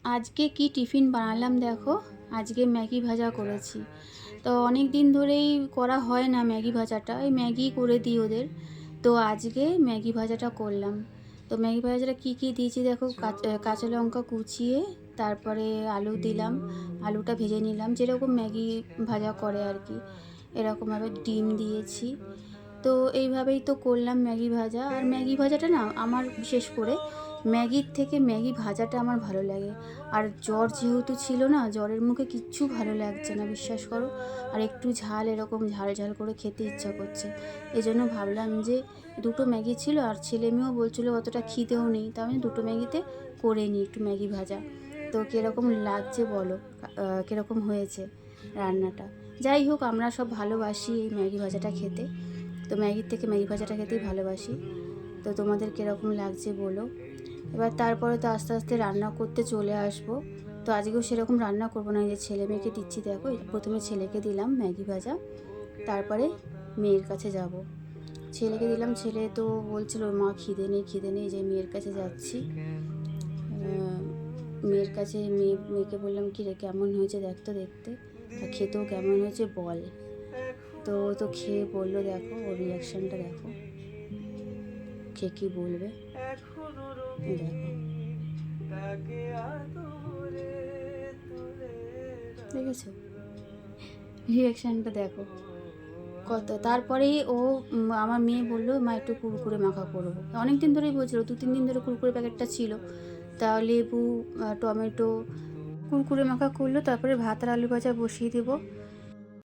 আজকে কি টিফিন বানালাম দেখো। আজকে ম্যাগি ভাজা করেছি। তো অনেক দিন ধরেই করা হয় না ম্যাগি ভাজাটা, এই ম্যাগি করে দিই ওদের। তো আজকে ম্যাগি ভাজাটা করলাম। তো ম্যাগি ভাজাটা কি কি দিয়েছি দেখো, কাঁচা লঙ্কা কুচিয়ে, তারপরে আলু দিলাম, আলুটা ভেজে নিলাম যেরকম ম্যাগি ভাজা করে আর কি, এরকমভাবে ডিম দিয়েছি। তো এইভাবেই তো করলাম ম্যাগি ভাজা। আর ম্যাগি ভাজাটা না আমার বিশেষ করে ম্যাগির থেকে ম্যাগি ভাজাটা আমার ভালো লাগে। আর জ্বর যেহেতু ছিল না, জ্বরের মুখে কিচ্ছু ভালো লাগছে না, বিশ্বাস করো। আর একটু ঝাল, এরকম ঝাল ঝাল করে খেতে ইচ্ছা করছে। এই জন্য ভাবলাম যে দুটো ম্যাগি ছিল, আর ছেলে মেয়েও বলছিলো অতটা খিদেও নেই, তো আমি দুটো ম্যাগিতে করে নিই একটু ম্যাগি ভাজা। তো কীরকম লাগছে বলো, কীরকম হয়েছে রান্নাটা। যাই হোক, আমরা সব ভালোবাসি এই ম্যাগি ভাজাটা খেতে। তো ম্যাগির থেকে ম্যাগি ভাজাটা খেতেই ভালোবাসি। তো তোমাদের কীরকম লাগছে বলো। এবার তারপরে তো আস্তে আস্তে রান্না করতে চলে আসবো। তো আজকেও সেরকম রান্না করবো না, যে ছেলে মেয়েকে দিচ্ছি দেখো। প্রথমে ছেলেকে দিলাম ম্যাগি ভাজা, তারপরে মেয়ের কাছে যাব। ছেলেকে দিলাম, ছেলে তো বলছিল মা খিদে নেই খিদে নেই, যে মেয়ের কাছে যাচ্ছি। মেয়ের কাছে মেয়েকে বললাম কি রে কেমন হয়েছে দেখ তো দেখতে, তা খেতেও কেমন হয়েছে বল। তো তো খেয়ে বললো, দেখো ওর রিয়াকশানটা দেখো, কে কী বলবে দেখো। দেখেছো রিয়াকশানটা দেখো কত। তারপরেই ও আমার মেয়ে বললো মা একটু কুরকুরে মাখা করবো। অনেক দিন ধরেই বলছিল, 2-3 দিন ধরে কুরকুরে প্যাকেটটা ছিল। তা লেবু, টমেটো কুরকুরে মাখা করলো। তারপরে ভাত আর আলু ভাজা বসিয়ে দেবো।